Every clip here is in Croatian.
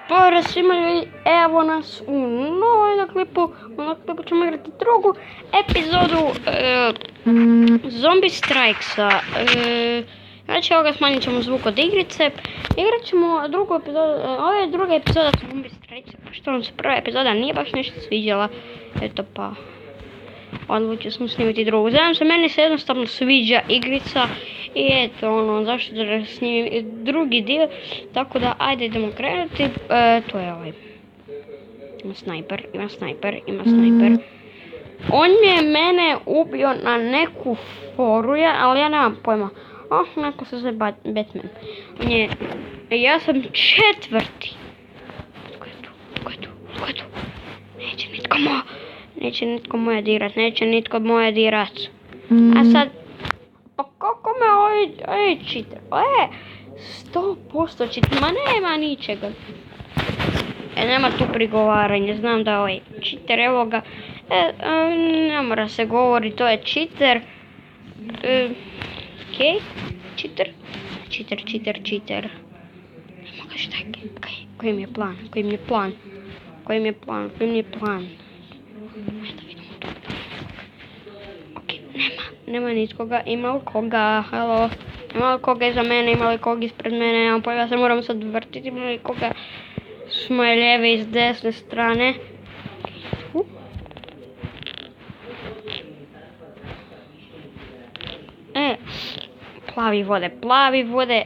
Pozdrav svima ljudi, evo nas u novoj klipu. U novom klipu ćemo igrati drugu epizodu Zombie Strikesa. Znači ovoga smanjit ćemo zvuk od igrice. Igrat ćemo drugu epizodu, ovo je druga epizoda Zombie Strikesa. Što vam se prva epizoda nije baš nešto sviđala. Eto pa, odlučio sam snimiti drugu. Znam se, meni se jednostavno sviđa igrica. I eto ono, zašto da snimim drugi dio, tako da ajde idemo krenuti, to je ovaj, ima snajper. On je mene ubio na neku foru, ali ja nemam pojma, neko se zove Batman, ja sam četvrti, tko je tu, neće nitko moje dirat, a sad, pa kako me ovaj cheater? 100% cheater, ma nema ničega. Nema tu prigovaranja, znam da ovaj cheater, evo ga. Ne mora se govori, to je cheater. Okej, cheater. Nemo ga šta, koji mi je plan? Ajde vidimo tu. Okej, nema nikoga, ima li koga, halo? Ima li koga iza mene, ima li koga ispred mene, nemam pojma, ja se moram sad vrtiti, ima li koga s moje lijeve i s desne strane. Plavi vode.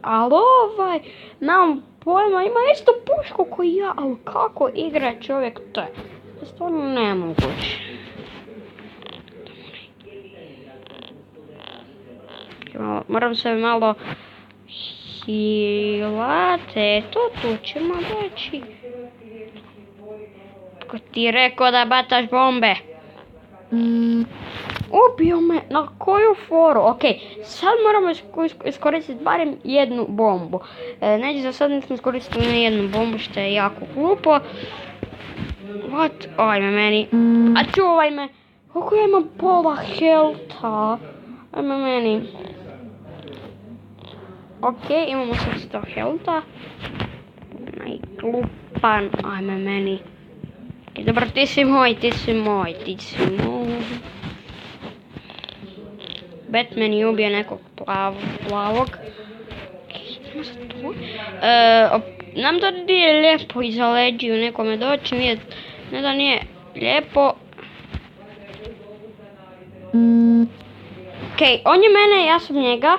Ali ovaj, nemam pojma, ima isto pušku koji ja, ali kako igra čovjek, to je stvarno nemoguće. Moram se malo hilate, tu ćemo doći. Ko ti rekao da bataš bombe? Ubio me, na koju foru? Okej, sad moramo iskoristiti barem jednu bombu. Neće za sad nismo iskoristili na jednu bombu, što je jako glupo. What? Ajme meni. A čuvaj me. Kako ja imam pola healtha? Ajme meni. Okej, imamo sad 100 healtha. Najglupan. Ajme meni. Dobro, ti si moj. Batman je ubio nekog plavog. Nam da nije lijepo iza leđi u nekome doći, ne da nije lijepo. Okej, on je mene, ja sam njega.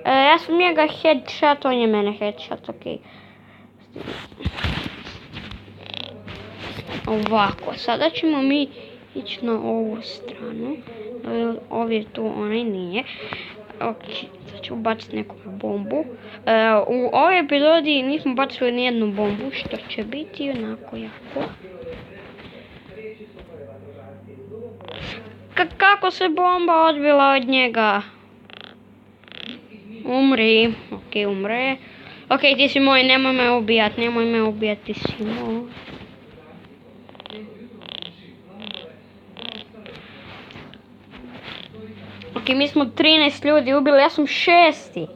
Ja sam njega headshot, on je mene headshot, okej. Ovako, sada ćemo mi ići na ovu stranu. Ovdje tu onaj nije. Ok, sad ću baciti neku bombu. U ovoj epizodi nismo bacili nijednu bombu, što će biti onako jako. Kako se bomba odbila od njega? Umri. Ok, umre. Ok, ti si moj, nemoj me ubijat, ti si moj. Ok, mi smo 13 ljudi ubili, ja sam 6.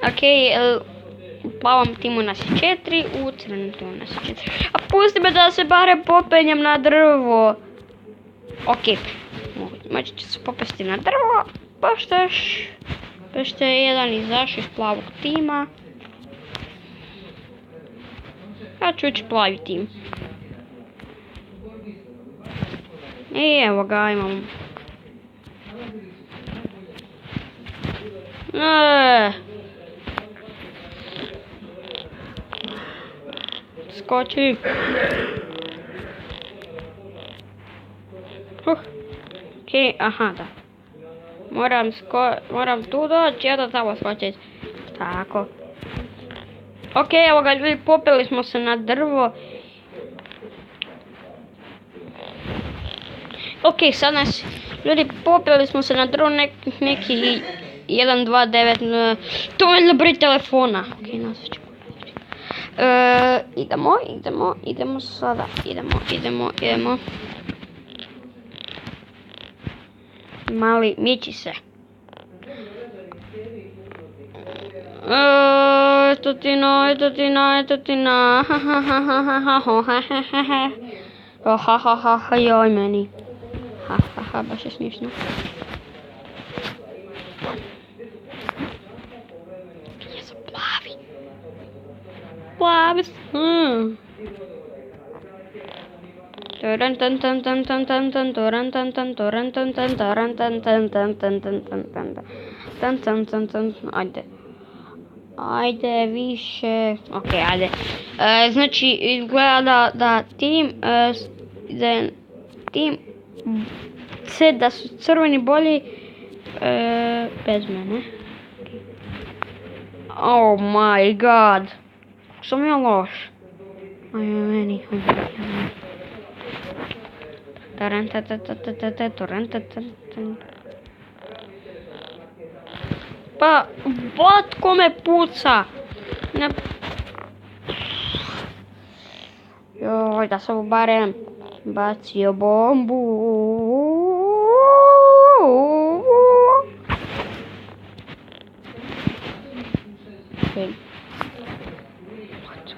Ok, u plavom timu nas je 4, u crvenom timu nas je 4. A pusti me da se barem popenjem na drvo. Ok, moći ću se popesti na drvo, pošto je jedan izašao iz plavog tima. Ja ću ući plavi tim. I evo ga, imam. Skoči. Okej, aha, da. Moram tu doći, ja da tamo skočiti. Tako. Okej, evo ga ljudi, popeli smo se na drvo. Ok, sad nas, ljudi, popeli smo se na drvo neki 129, to je na broj telefona. Ok, nazvat ćemo. Idemo sada, idemo. Mali, miči se. Eto ti na, eto ti na, eto ti na. Joj meni. Baš je smišno. Jesu plavi. Plavi su. Toran tan tan tan tan tan tan toran tan tan toran tan tan toran tan tan tan tan tan tan tan tan tan tan tan. Ajde. Ajde više. Ok, ajde. Znači izgleda da tim C da su crveni bolji bez mene. Oh my god. Sam ja loš. Ajme meni. Pa, bot kome puca. Ne. Joj, da sam barem bacio bombu. Okay. What?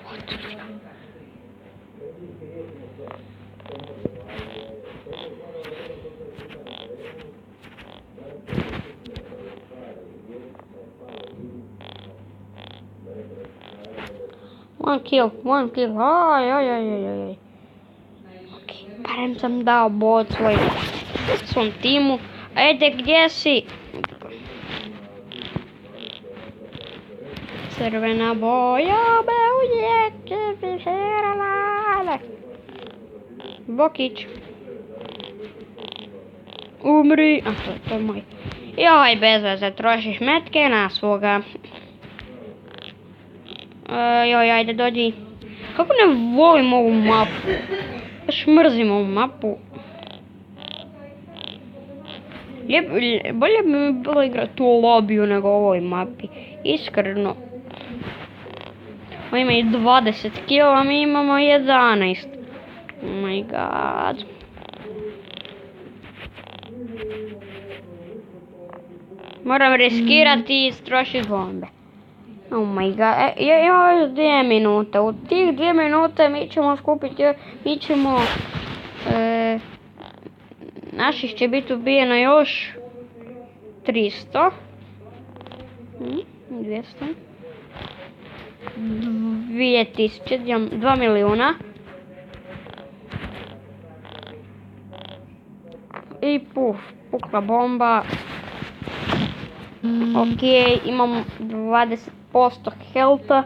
One kill. Aj. Ok, barem sam dao bot svom timu. Ajde, gdje si? Crvena boja me uvijek je prišerala. Bokić. Umri. A to je moj. Joj, bez veze, trošiš metke na svoga. Joj, ajde, dođi. Kako ne volim ovu mapu? Baš mrzim ovu mapu. Bolje bi mi bilo igrati u lobiju nego u ovoj mapi. Iskreno. Oni imaju 20 kila, a mi imamo 11. Oh my god. Moram riskirati i istrošiti bombe. Oh my god, imamo još 2 minute. U tih 2 minute mi ćemo skupiti, naših će biti ubijeno još 300. 200. 2000, 2 milijuna. I pukla bomba. Ok, imam 20% healtha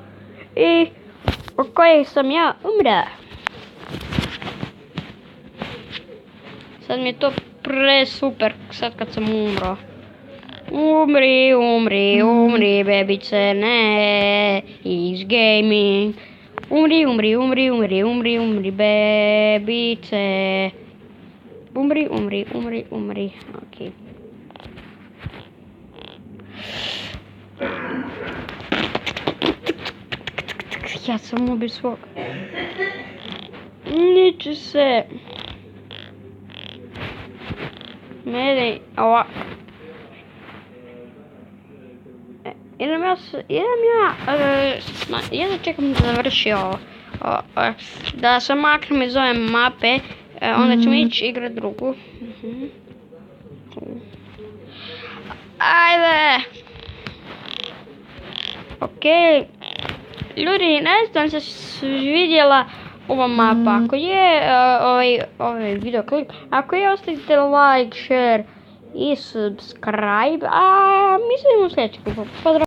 i po kojih sam ja umra. Sad mi je to pre super, sad kad sam umro. Umri, bebice, ne, he's gaming. Umri, bebice. Umri, ok. Ja sam ubio svog. Niče se. Meni, ova. Jedno čekam da završi ovo. Da se maknem iz ove mape, onda ćemo ići igrati drugu. Ajde! Ok, ljudi, ne znam se svidjela ova mapa. Ako je ovaj video klip, ako je, ostavite like, share i subscribe, a mislim u sljedećem klipu. Pozdrav!